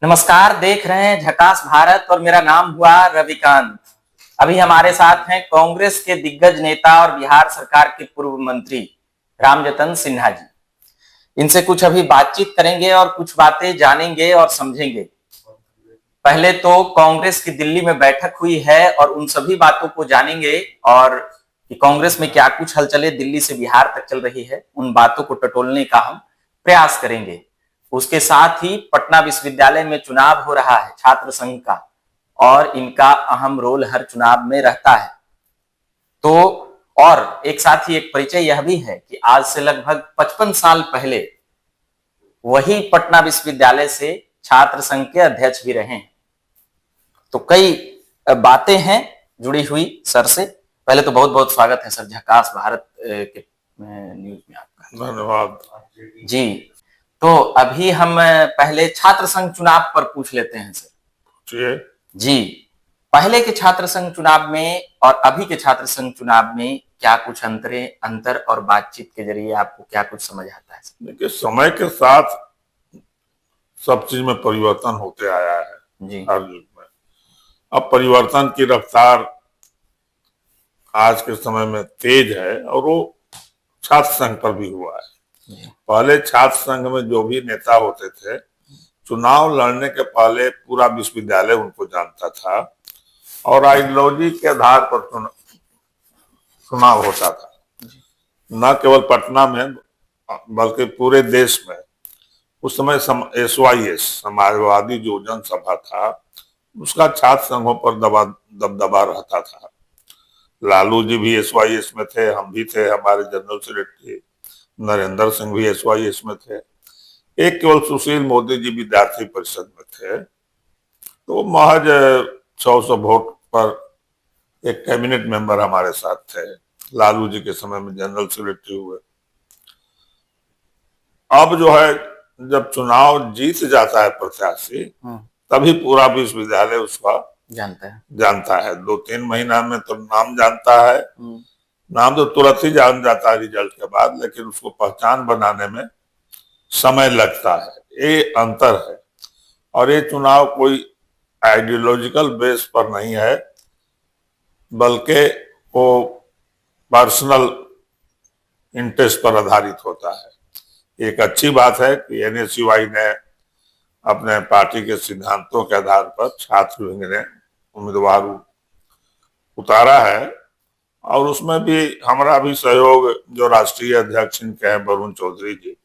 नमस्कार, देख रहे हैं झकास भारत और मेरा नाम हुआ रविकांत। अभी हमारे साथ हैं कांग्रेस के दिग्गज नेता और बिहार सरकार के पूर्व मंत्री रामजतन सिन्हा जी। इनसे कुछ अभी बातचीत करेंगे और कुछ बातें जानेंगे और समझेंगे। पहले तो कांग्रेस की दिल्ली में बैठक हुई है और उन सभी बातों को जानेंगे और कि कांग्रेस में क्या कुछ हलचलें दिल्ली से बिहार तक चल रही है, उन बातों को टटोलने का हम प्रयास करेंगे। उसके साथ ही पटना विश्वविद्यालय में चुनाव हो रहा है छात्र संघ का, और इनका अहम रोल हर चुनाव में रहता है। तो और एक साथ ही एक परिचय यह भी है कि आज से लगभग 55 साल पहले वही पटना विश्वविद्यालय से छात्र संघ के अध्यक्ष भी रहे हैं। तो कई बातें हैं जुड़ी हुई सर से। पहले तो बहुत बहुत स्वागत है सर झकास भारत के न्यूज में आपका। धन्यवाद जी। तो अभी हम पहले छात्र संघ चुनाव पर पूछ लेते हैं सर जी। पहले के छात्र संघ चुनाव में और अभी के छात्र संघ चुनाव में क्या कुछ अंतर और बातचीत के जरिए आपको क्या कुछ समझ आता है? देखिए, समय के साथ सब चीज में परिवर्तन होते आया है जी। हर युग में। अब परिवर्तन की रफ्तार आज के समय में तेज है और वो छात्र संघ पर भी हुआ है। पहले छात्र संघ में जो भी नेता होते थे, चुनाव लड़ने के पहले पूरा विश्वविद्यालय उनको जानता था और आइडियोलॉजी के आधार पर चुनाव होता था। न केवल पटना में बल्कि पूरे देश में। उस समय SYS समाजवादी जो जनसभा था, उसका छात्र संघों पर दबदबा रहता था। लालू जी भी SYS में थे, हम भी थे, हमारे जनरल सेक्रेटरी नरेंद्र सिंह भी SYS में थे। एक केवल सुशील मोदी जी विद्यार्थी परिषद में थे। तो महज 600 वोट पर एक कैबिनेट मेंबर हमारे साथ थे। लालू जी के समय में जनरल सेक्रेटरी हुए। अब जो है, जब चुनाव जीत जाता है प्रत्याशी, तभी पूरा विश्वविद्यालय उसका जानता है। 2-3 महीना में तो नाम जानता है। नाम तो तुरंत ही जान जाता है रिजल्ट के बाद, लेकिन उसको पहचान बनाने में समय लगता है। ये अंतर है। और ये चुनाव कोई आइडियोलॉजिकल बेस पर नहीं है, बल्कि वो पर्सनल इंटरेस्ट पर आधारित होता है। एक अच्छी बात है कि NSUI ने अपने पार्टी के सिद्धांतों के आधार पर छात्र विंग ने उम्मीदवार उतारा है और उसमें भी हमारा भी सहयोग जो राष्ट्रीय अध्यक्ष इनके हैं वरुण चौधरी जी,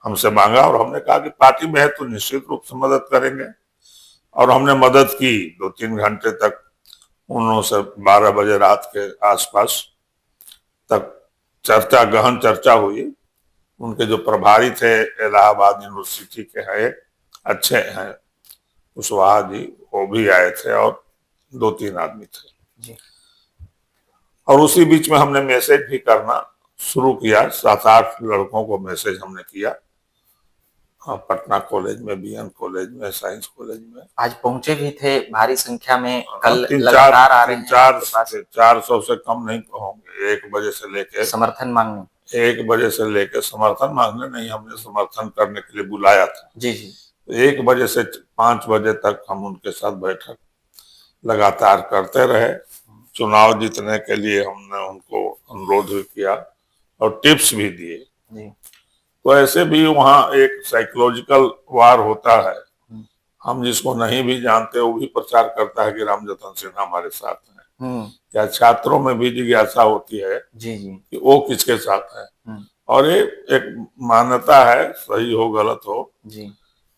हमसे मांगा और हमने कहा कि पार्टी में है तो निश्चित रूप से मदद करेंगे। और हमने मदद की। 2-3 घंटे तक उन्होंने से 12 बजे रात के आसपास तक गहन चर्चा हुई। उनके जो प्रभारी थे इलाहाबाद यूनिवर्सिटी के हैं, अच्छे हैं कुशवाहा जी, वो भी आए थे और 2-3 आदमी थे जी। और उसी बीच में हमने मैसेज भी करना शुरू किया। 7-8 लड़कों को मैसेज हमने किया। पटना कॉलेज में, BN कॉलेज में, साइंस कॉलेज में। आज पहुंचे भी थे भारी संख्या में। कल लगातार आ रहे हैं 400 से कम नहीं होंगे। 1 बजे से लेके समर्थन मांगने, 1 बजे से लेके समर्थन मांगने नहीं, हमने समर्थन करने के लिए बुलाया था जी जी। 1 बजे से 5 बजे तक हम उनके साथ बैठक लगातार करते रहे। चुनाव जीतने के लिए हमने उनको अनुरोध भी किया और टिप्स भी दिए। तो ऐसे भी वहाँ एक साइकोलॉजिकल वार होता है। हम जिसको नहीं भी जानते वो भी प्रचार करता है कि रामजतन सिन्हा हमारे साथ हैं। क्या छात्रों में भी जिज्ञासा होती है जी जी कि वो किसके साथ है। और ये एक मान्यता है, सही हो गलत हो जी,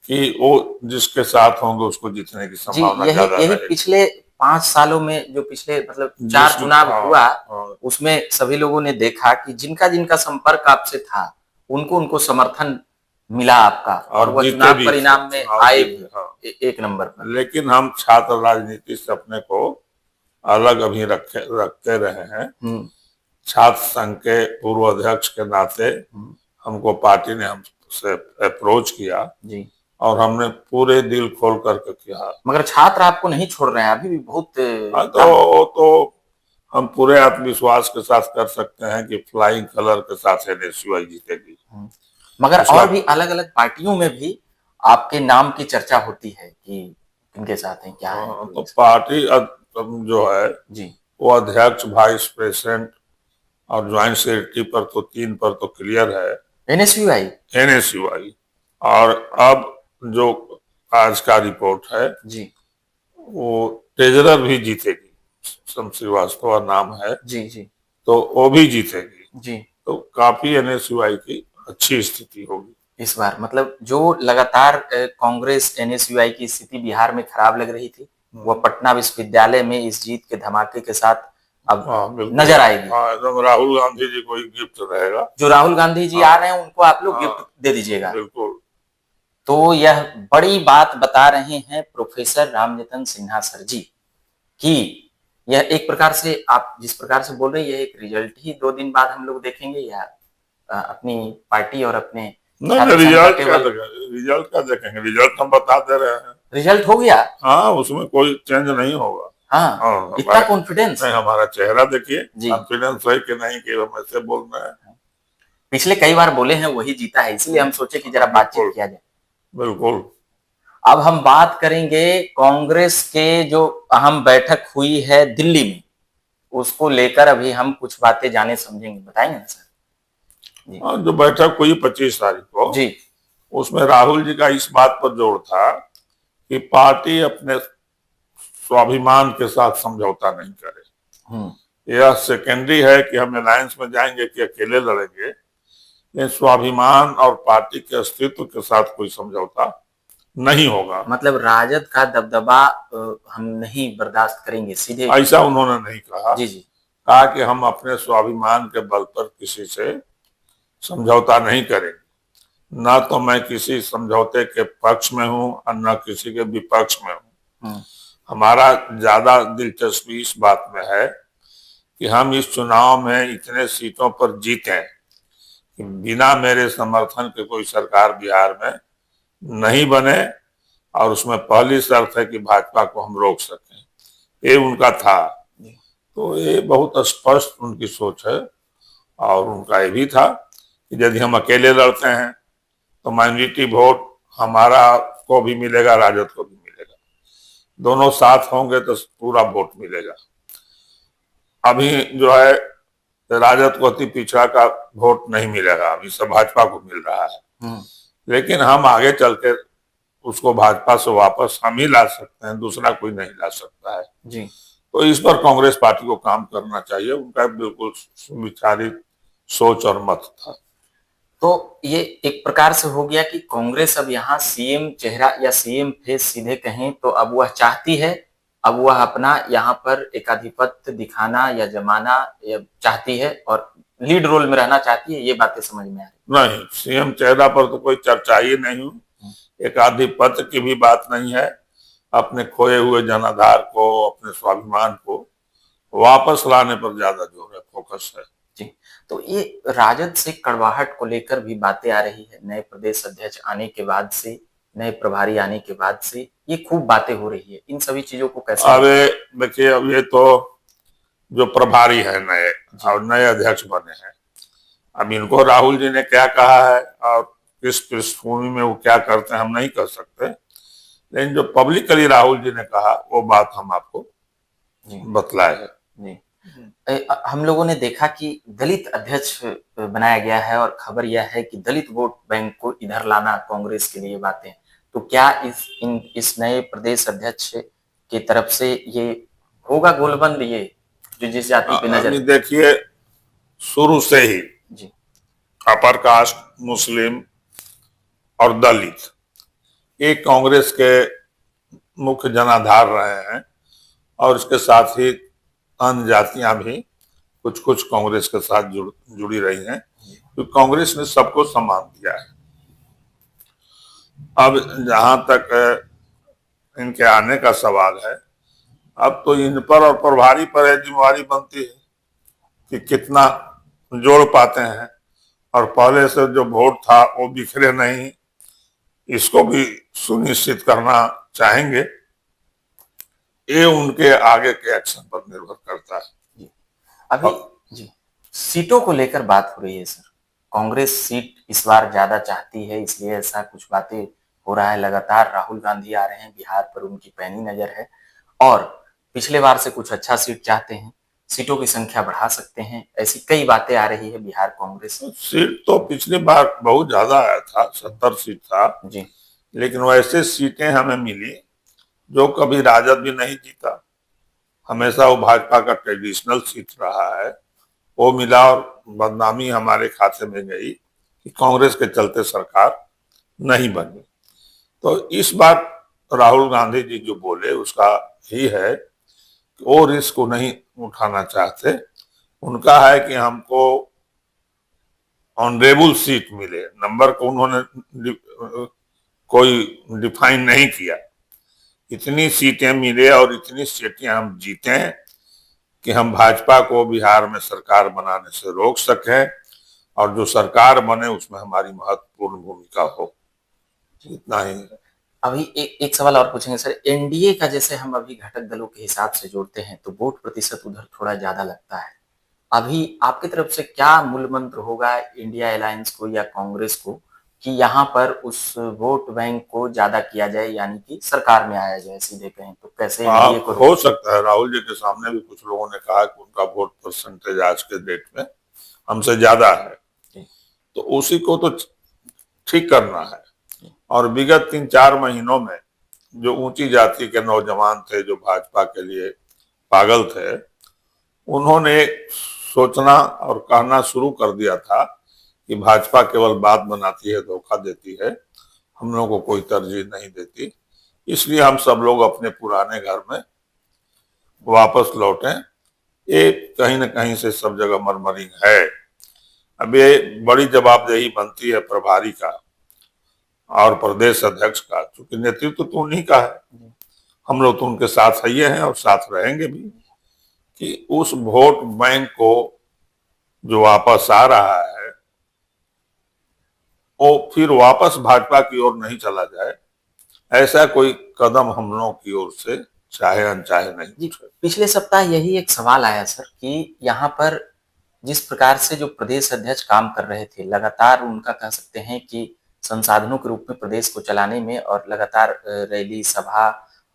कि वो जिसके साथ होंगे उसको जीतने की संभावना ज्यादा है। पिछले 5 सालों में जो पिछले मतलब 4 चुनाव हुआ, उसमें सभी लोगों ने देखा कि जिनका जिनका संपर्क आपसे था उनको समर्थन मिला आपका, और वो चुनाव परिणाम में आए एक नंबर पर। लेकिन हम छात्र राजनीति से अपने को अलग अभी रखते रहे हैं। छात्र संघ के पूर्व अध्यक्ष के नाते हमको पार्टी ने हमसे अप्रोच किया जी, और हमने पूरे दिल खोल करके किया। मगर छात्र आपको नहीं छोड़ रहे हैं अभी भी बहुत। तो हम पूरे आत्मविश्वास के साथ कर सकते हैं कि फ्लाइंग कलर के साथ NSUI जीतेगी। मगर और भी अलग अलग पार्टियों में भी आपके नाम की चर्चा होती है कि किनके साथ हैं, क्या है? तो पार्टी जो है जी वो अध्यक्ष, वाइस प्रेसिडेंट और ज्वाइंट सेक्रेटरी पर तो 3 पर तो क्लियर है, एनएसयूआई। NSUI। और अब जो आज का रिपोर्ट है जी वो ट्रेजरर भी जीतेगी, सम श्रीवास्तव नाम है, जी जी तो वो भी जीतेगी। जी। तो काफी NSUI की अच्छी स्थिति होगी इस बार मतलब जो लगातार कांग्रेस एनएसयूआई की स्थिति बिहार में खराब लग रही थी, वह पटना विश्वविद्यालय में इस जीत के धमाके के साथ अब हाँ बिल्कुल नजर आएगी। हाँ, एकदम राहुल गांधी जी को गिफ्ट रहेगा। जो राहुल गांधी जी हाँ, आ रहे हैं उनको आप लोग हाँ, गिफ्ट दे दीजिएगा। बिल्कुल। तो यह बड़ी बात बता रहे हैं प्रोफेसर रामजतन सिन्हा सर जी कि यह एक प्रकार से आप जिस प्रकार से बोल रहे हैं, यह एक रिजल्ट ही 2 दिन बाद हम लोग देखेंगे, या अपनी पार्टी और अपने नहीं, छात्र संघ का केवल रिजल्ट क्या देखेंगे, रिजल्ट हम बता दे रहे हैं। रिजल्ट हो गया। हाँ, उसमें कोई चेंज नहीं होगा। हाँ, हाँ, इतना कॉन्फिडेंस। नहीं, हमारा चेहरा देखिए, जी कॉन्फिडेंस है कि नहीं कि हम ऐसे बोल रहे हैं। पिछले कई बार बोले हैं वही जीता है, इसलिए हम सोचे कि जरा बातचीत किया जाए। बिल्कुल। अब हम बात करेंगे कांग्रेस के जो अहम बैठक हुई है दिल्ली में, उसको लेकर अभी हम कुछ बातें जाने समझेंगे, बताएंगे ना सर? हाँ, जो बैठक हुई 25 तारीख को, जी उसमें राहुल जी का इस बात पर जोर था कि पार्टी अपने स्वाभिमान के साथ समझौता नहीं करे। यह सेकेंडरी है कि हम अलायंस में जाएंगे कि अकेले लड़ेंगे, लेकिन स्वाभिमान और पार्टी के अस्तित्व के साथ कोई समझौता नहीं होगा। मतलब राजद का दबदबा हम नहीं बर्दाश्त करेंगे, सीधे ऐसा उन्होंने नहीं कहा। जी जी कहा कि हम अपने स्वाभिमान के बल पर किसी से समझौता नहीं करेंगे, ना तो मैं किसी समझौते के पक्ष में हूं और न किसी के विपक्ष में हूं। हमारा ज्यादा दिलचस्पी इस बात में है कि हम इस चुनाव में इतने सीटों पर जीतें कि बिना मेरे समर्थन के कोई सरकार बिहार में नहीं बने, और उसमें पहली शर्त है कि भाजपा को हम रोक सकें। ये उनका था। तो ये बहुत स्पष्ट उनकी सोच है। और उनका ये भी था कि यदि हम अकेले लड़ते हैं तो माइनॉरिटी वोट हमारा को भी मिलेगा, राजद को भी मिलेगा, दोनों साथ होंगे तो पूरा वोट मिलेगा। अभी जो है राजद को अति पिछड़ा का वोट नहीं मिलेगा, अभी सब भाजपा को मिल रहा है। लेकिन हम आगे चल के उसको भाजपा से वापस हम ही ला सकते हैं, दूसरा कोई नहीं ला सकता है जी। तो इस पर कांग्रेस पार्टी को काम करना चाहिए। उनका बिल्कुल विचारित सोच और मत था। तो ये एक प्रकार से हो गया कि कांग्रेस अब यहाँ सीएम चेहरा या सीएम फेस सीधे कहें तो अब वह चाहती है, अब वह अपना यहाँ पर एकाधिपत्य दिखाना या जमाना या चाहती है और लीड रोल में रहना चाहती है, ये बातें समझ में आ रही। नहीं, सीएम चेहरा पर तो कोई चर्चा ही नहीं हुई, एकाधिपत्य की भी बात नहीं है। अपने खोए हुए जनाधार को, अपने स्वाभिमान को वापस लाने पर ज्यादा जोर है, फोकस है। जी, तो ये राजद से कड़वाहट को लेकर भी बातें आ रही है, नए प्रदेश अध्यक्ष आने के बाद से, नए प्रभारी आने के बाद से ये खूब बातें हो रही है, इन सभी चीजों को कैसे? अरे देखिए, अब ये तो जो प्रभारी है नए और नए अध्यक्ष बने हैं, अब इनको राहुल जी ने क्या कहा है और किस पृष्ठभूमि में वो क्या करते हैं हम नहीं कर सकते, लेकिन जो पब्लिकली राहुल जी ने कहा वो बात हम आपको बतलाए है। जी। हम लोगों ने देखा कि दलित अध्यक्ष बनाया गया है और खबर यह है कि दलित वोट बैंक को इधर लाना कांग्रेस के लिए बातें, तो क्या इस नए प्रदेश अध्यक्ष की तरफ से ये होगा गोलबंद, ये जो जिस जाति पे नजर? देखिए, शुरू से ही जी अपर कास्ट, मुस्लिम और दलित ये कांग्रेस के मुख्य जनाधार रहे हैं, और इसके साथ ही अन्य जातियां भी कुछ कुछ कांग्रेस के साथ जुड़ी रही हैं, तो कांग्रेस ने सबको सम्मान दिया है। अब जहां तक इनके आने का सवाल है, अब तो इन पर और प्रभारी पर है जिम्मेवारी बनती है कि कितना जोड़ पाते हैं, और पहले से जो वोट था वो बिखरे नहीं, इसको भी सुनिश्चित करना चाहेंगे। ये उनके आगे के एक्शन पर निर्भर करता है। अभी जी सीटों को लेकर बात हो रही है सर, कांग्रेस सीट इस बार ज्यादा चाहती है, इसलिए ऐसा कुछ बातें हो रहा है। लगातार राहुल गांधी आ रहे हैं, बिहार पर उनकी पैनी नजर है और पिछले बार से कुछ अच्छा सीट चाहते हैं, सीटों की संख्या बढ़ा सकते हैं, ऐसी कई बातें आ रही है बिहार कांग्रेस से। सीट तो पिछली बार बहुत ज्यादा आया था, 70 सीट था जी। लेकिन वैसे सीटें हमें मिली जो कभी राजद भी नहीं जीता। हमेशा वो भाजपा का ट्रेडिशनल सीट रहा है, वो मिला और बदनामी हमारे खाते में गई कि कांग्रेस के चलते सरकार नहीं बनी। तो इस बार राहुल गांधी जी जो बोले उसका ही है कि वो रिस्क को नहीं उठाना चाहते। उनका है कि हमको ऑनरेबल सीट मिले, नंबर को उन्होंने कोई डिफाइन नहीं किया। इतनी सीटें मिले और इतनी सीटें हम जीते कि हम भाजपा को बिहार में सरकार बनाने से रोक सकें और जो सरकार बने उसमें हमारी महत्वपूर्ण भूमिका हो। इतना ही। अभी एक सवाल और पूछेंगे सर, एनडीए का जैसे हम अभी घटक दलों के हिसाब से जोड़ते हैं तो वोट प्रतिशत उधर थोड़ा ज्यादा लगता है। अभी आपकी तरफ से क्या मूल मंत्र होगा इंडिया अलायंस को या कांग्रेस को कि यहाँ पर उस वोट बैंक को ज्यादा किया जाए, यानी कि सरकार में आया जाए? सीधे कहें तो कैसे एनडीए को हो सकता है, राहुल जी के सामने भी कुछ लोगों ने कहा कि उनका वोट परसेंटेज आज के डेट में हमसे ज्यादा है, तो उसी को तो ठीक करना है। और विगत 3-4 महीनों में जो ऊंची जाति के नौजवान थे जो भाजपा के लिए पागल थे, उन्होंने सोचना और कहना शुरू कर दिया था कि भाजपा केवल बात बनाती है, धोखा देती है, हम लोगों को कोई तरजीह नहीं देती। इसलिए हम सब लोग अपने पुराने घर में वापस लौटे। ये कहीं न कहीं से सब जगह मरमरिंग है। अब ये बड़ी जवाबदेही बनती है प्रभारी का और प्रदेश अध्यक्ष का, क्योंकि नेतृत्व तो उन्हीं का है। हम लोग तो उनके साथ ही हैं और साथ रहेंगे भी, कि उस वोट बैंक को जो वापस आ रहा है वो फिर वापस भाजपा की ओर नहीं चला जाए, ऐसा कोई कदम हम लोगों की ओर से चाहे अनचाहे नहीं। पिछले सप्ताह यही एक सवाल आया सर कि यहाँ पर जिस प्रकार से जो प्रदेश अध्यक्ष काम कर रहे थे, लगातार उनका कह सकते हैं कि संसाधनों के रूप में प्रदेश को चलाने में और लगातार रैली सभा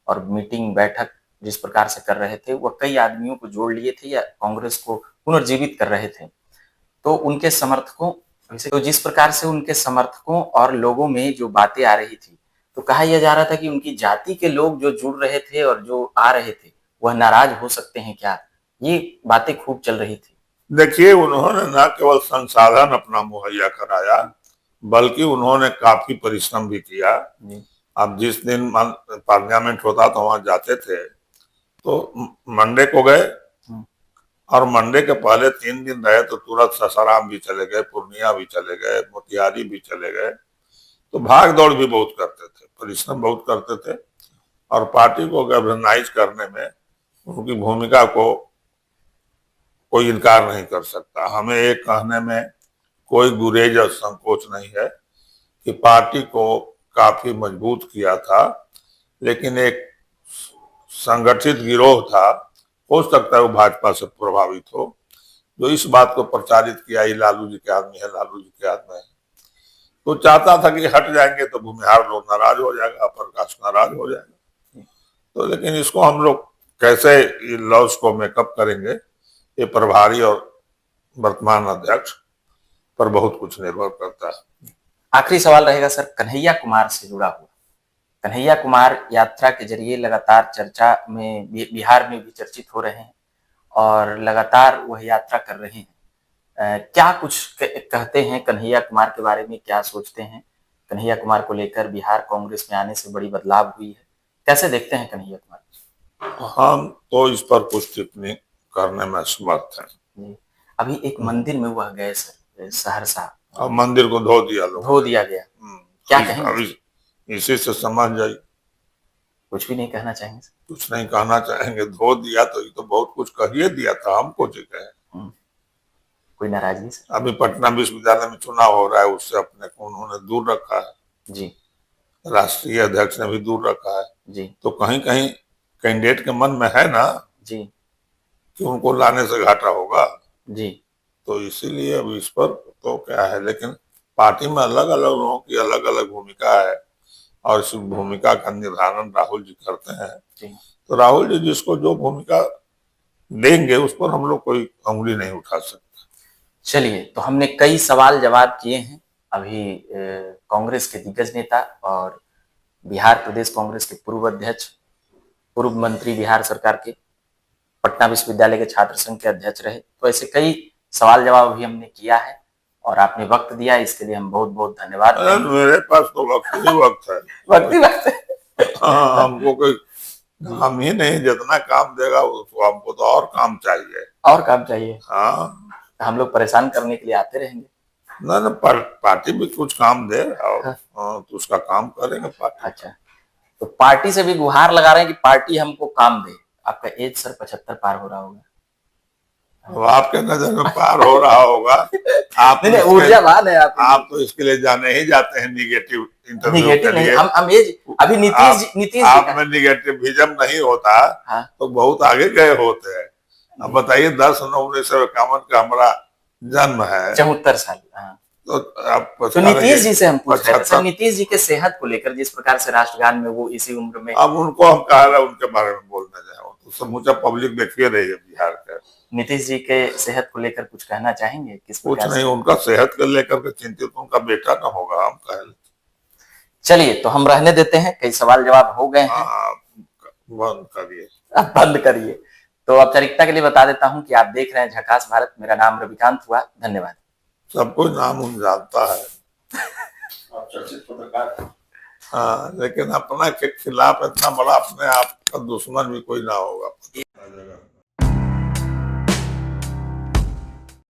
और मीटिंग बैठक जिस प्रकार से कर रहे थे, वह कई आदमियों को जोड़ लिए थे या कांग्रेस को पुनर्जीवित कर रहे थे। तो उनके समर्थकों, तो जिस प्रकार से उनके समर्थकों और लोगों में जो बातें आ रही थी, तो कहा यह जा रहा था कि उनकी जाति के लोग जो जुड़ रहे थे और जो आ रहे थे वह नाराज हो सकते हैं क्या, ये बातें खूब चल रही थी। देखिए, उन्होंने न केवल संसाधन अपना मुहैया कराया बल्कि उन्होंने काफी परिश्रम भी किया। अब जिस दिन पार्लियामेंट होता तो वहां जाते थे, तो मंडे को गए और मंडे के पहले 3 दिन रहे तो तुरंत सासाराम भी चले गए, पूर्णिया भी चले गए, मोतिहारी भी चले गए। तो भाग दौड़ भी बहुत करते थे, परिश्रम बहुत करते थे और पार्टी को गैल्वेनाइज करने में उनकी भूमिका को कोई इनकार नहीं कर सकता। हमें एक कहने में कोई गुरेज और संकोच नहीं है कि पार्टी को काफी मजबूत किया था, लेकिन एक संगठित गिरोह था, हो सकता है वो भाजपा से प्रभावित हो, जो इस बात को प्रचारित किया ये लालू जी के आदमी है, लालू जी के आदमी है। तो चाहता था कि हट जाएंगे तो भूमिहार लोग नाराज हो जाएगा, प्रकाश नाराज हो जाएगा। तो लेकिन इसको हम लोग कैसे लॉस को मेकअप करेंगे, ये प्रभारी और वर्तमान अध्यक्ष पर बहुत कुछ निर्भर करता है। आखिरी सवाल रहेगा सर, कन्हैया कुमार से जुड़ा हुआ। कन्हैया कुमार यात्रा के जरिए लगातार चर्चा में बिहार में भी चर्चित हो रहे हैं और लगातार वह यात्रा कर रहे हैं। क्या कुछ कहते हैं कन्हैया कुमार के बारे में, क्या सोचते हैं कन्हैया कुमार को लेकर? बिहार कांग्रेस में आने से बड़ी बदलाव हुई है, कैसे देखते हैं कन्हैया कुमार? हम तो इस पर कुछ टिप्पणी करने में समर्थ हैं। अभी एक मंदिर में वह गए सर, सहरसा, अब मंदिर को धो दिया, लोग धो दिया गया, क्या कहेंगे? इसी से समझ जाइए। कुछ भी नहीं कहना चाहेंगे? कुछ नहीं कहना चाहेंगे, धो दिया तो ये तो बहुत कुछ कहिए दिया था, हमको जी कहे। कोई नाराजगी? अभी पटना विश्वविद्यालय में चुनाव हो रहा है, उससे अपने को उन्होंने दूर रखा है जी, राष्ट्रीय अध्यक्ष ने भी दूर रखा है जी। तो कहीं कहीं कैंडिडेट के मन में है ना जी कि उनको लाने से घाटा होगा जी। तो इसीलिए अब इस पर तो क्या है, लेकिन पार्टी में अलग अलग लोगों की अलग अलग भूमिका है और इस भूमिका का निर्धारण राहुल जी करते हैं। जी। तो राहुल जी जिसको जो भूमिका देंगे उस पर हम लोग कोई उंगली नहीं उठा सकते। चलिए, तो हमने कई सवाल जवाब किए हैं अभी कांग्रेस के दिग्गज नेता और बिहार प्रदेश कांग्रेस के पूर्व अध्यक्ष, पूर्व मंत्री बिहार सरकार के, पटना विश्वविद्यालय के छात्र संघ के अध्यक्ष रहे, तो ऐसे कई सवाल जवाब भी हमने किया है और आपने वक्त दिया, इसके लिए हम बहुत बहुत धन्यवाद देंगे। मेरे पास तो वक्त ही वक्त है। वक्त ही वक्त है। हाँ, हमको कोई काम ही नहीं, जितना काम देगा उसको, हमको तो और काम चाहिए। और काम चाहिए? हाँ, हम लोग परेशान करने के लिए आते रहेंगे। ना पार्टी भी कुछ काम दे और तो उसका काम करेंगे पार्टी। अच्छा, तो पार्टी से भी गुहार लगा रहे हैं कि पार्टी हमको काम दे। आपका एज सर 75 पार हो रहा होगा। अब आपके नजर में पार हो रहा होगा। आप नहीं, ऊर्जावान है आप तो इसके लिए जाने ही जाते हैं निगेटिव इंटरव्यू के लिए। हम एज अभी नीतीश आप में निगेटिविज्म नहीं होता। हाँ? तो बहुत आगे गए होते हैं। अब बताइए 10/9/1951 का हमारा जन्म है, 74 साल। हाँ। तो नीतीश जी से हम पूछ रहे थे सर, नीतीश जी के सेहत को लेकर, जिस प्रकार से राष्ट्रगान में वो इसी उम्र में। अब उनको हम कह रहे हैं उनके बारे में बोलने जाए तो समूचा पब्लिक देखिए रही है बिहार का। नीतीश जी के सेहत को लेकर कुछ कहना चाहेंगे? किस कुछ नहीं, उनका सेहत को लेकर के चिंतित उनका बेटा ना होगा, हम कह। चलिए, तो हम रहने देते हैं, कई सवाल जवाब हो गए हैं। बंद करिए, अब बंद करिए। तो औपचारिकता के लिए बता देता हूं कि आप देख रहे हैं झकास भारत, मेरा नाम रविकांत हुआ। धन्यवाद। सबको नाम उन जानता है। आप चर्चित पत्रकार। हाँ, लेकिन अपना के खिलाफ इतना बड़ा अपने आप का दुश्मन भी कोई ना होगा।